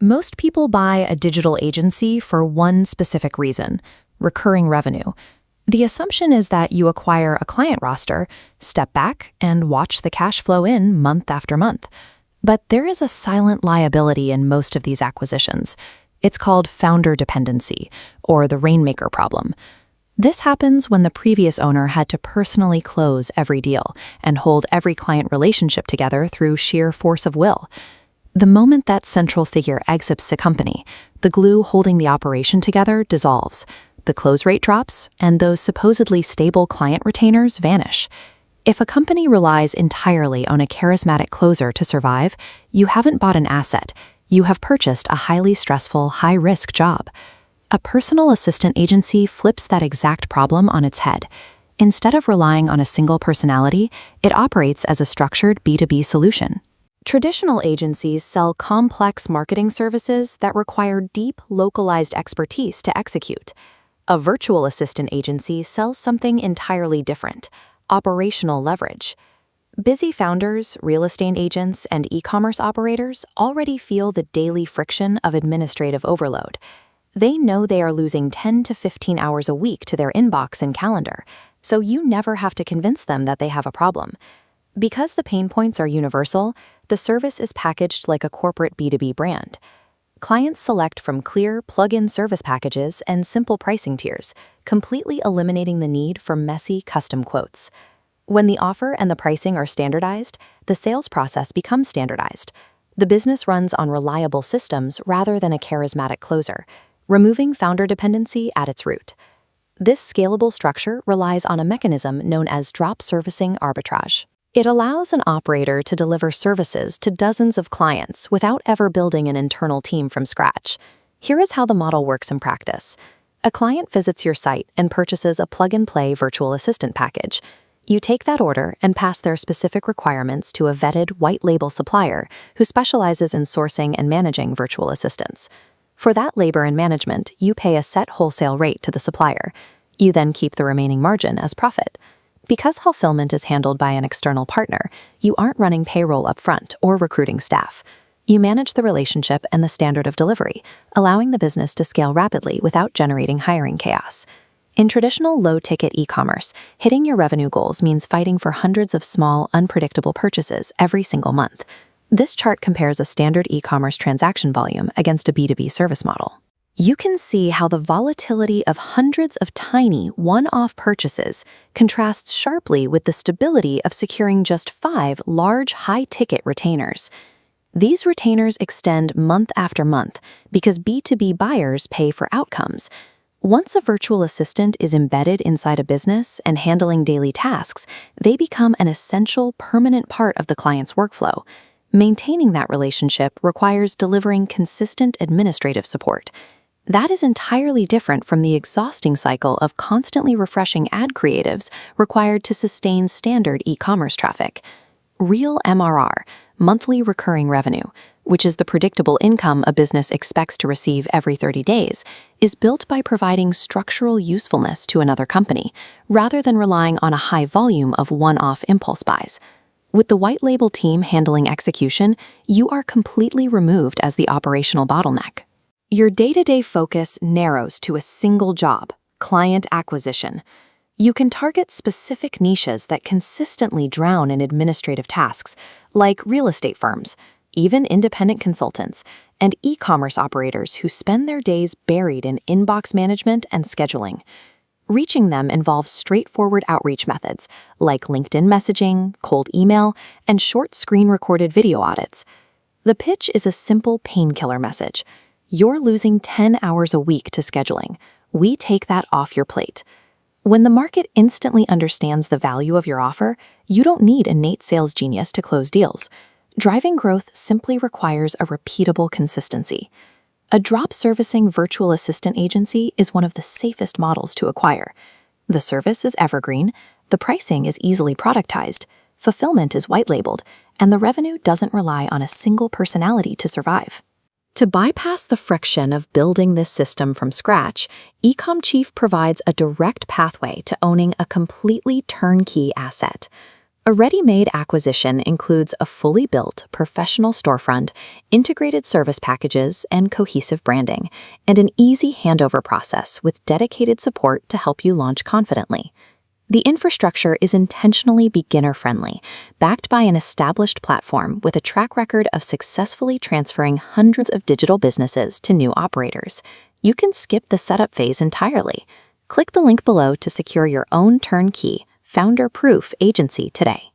Most people buy a digital agency for one specific reason: recurring revenue. The assumption is that you acquire a client roster, step back, and watch the cash flow in month after month. But there is a silent liability in most of these acquisitions. It's called founder dependency, or the rainmaker problem. This happens when the previous owner had to personally close every deal and hold every client relationship together through sheer force of will. The moment that central figure exits the company, the glue holding the operation together dissolves, the close rate drops, and those supposedly stable client retainers vanish. If a company relies entirely on a charismatic closer to survive, you haven't bought an asset, you have purchased a highly stressful, high-risk job. A personal assistant agency flips that exact problem on its head. Instead of relying on a single personality, it operates as a structured B2B solution. Traditional agencies sell complex marketing services that require deep, localized expertise to execute. A virtual assistant agency sells something entirely different: operational leverage. Busy founders, real estate agents, and e-commerce operators already feel the daily friction of administrative overload. They know they are losing 10 to 15 hours a week to their inbox and calendar, so you never have to convince them that they have a problem. Because the pain points are universal, the service is packaged like a corporate B2B brand. Clients select from clear, plug-in service packages and simple pricing tiers, completely eliminating the need for messy custom quotes. When the offer and the pricing are standardized, the sales process becomes standardized. The business runs on reliable systems rather than a charismatic closer, removing founder dependency at its root. This scalable structure relies on a mechanism known as drop servicing arbitrage. It allows an operator to deliver services to dozens of clients without ever building an internal team from scratch. Here is how the model works in practice. A client visits your site and purchases a plug-and-play virtual assistant package. You take that order and pass their specific requirements to a vetted white-label supplier who specializes in sourcing and managing virtual assistants. For that labor and management, you pay a set wholesale rate to the supplier. You then keep the remaining margin as profit. Because fulfillment is handled by an external partner, you aren't running payroll upfront or recruiting staff. You manage the relationship and the standard of delivery, allowing the business to scale rapidly without generating hiring chaos. In traditional low-ticket e-commerce, hitting your revenue goals means fighting for hundreds of small, unpredictable purchases every single month. This chart compares a standard e-commerce transaction volume against a B2B service model. You can see how the volatility of hundreds of tiny, one-off purchases contrasts sharply with the stability of securing just 5 large, high-ticket retainers. These retainers extend month after month because B2B buyers pay for outcomes. Once a virtual assistant is embedded inside a business and handling daily tasks, they become an essential, permanent part of the client's workflow. Maintaining that relationship requires delivering consistent administrative support. That is entirely different from the exhausting cycle of constantly refreshing ad creatives required to sustain standard e-commerce traffic. Real MRR, monthly recurring revenue, which is the predictable income a business expects to receive every 30 days, is built by providing structural usefulness to another company, rather than relying on a high volume of one-off impulse buys. With the white label team handling execution, you are completely removed as the operational bottleneck. Your day-to-day focus narrows to a single job: client acquisition. You can target specific niches that consistently drown in administrative tasks, like real estate firms, even independent consultants, and e-commerce operators who spend their days buried in inbox management and scheduling. Reaching them involves straightforward outreach methods like LinkedIn messaging, cold email, and short screen-recorded video audits. The pitch is a simple painkiller message. You're losing 10 hours a week to scheduling. We take that off your plate. When the market instantly understands the value of your offer, you don't need innate sales genius to close deals. Driving growth simply requires a repeatable consistency. A drop servicing virtual assistant agency is one of the safest models to acquire. The service is evergreen, the pricing is easily productized, fulfillment is white-labeled, and the revenue doesn't rely on a single personality to survive. To bypass the friction of building this system from scratch, Ecom Chief provides a direct pathway to owning a completely turnkey asset. A ready-made acquisition includes a fully built, professional storefront, integrated service packages, and cohesive branding, and an easy handover process with dedicated support to help you launch confidently. The infrastructure is intentionally beginner-friendly, backed by an established platform with a track record of successfully transferring hundreds of digital businesses to new operators. You can skip the setup phase entirely. Click the link below to secure your own turnkey, founder-proof agency today.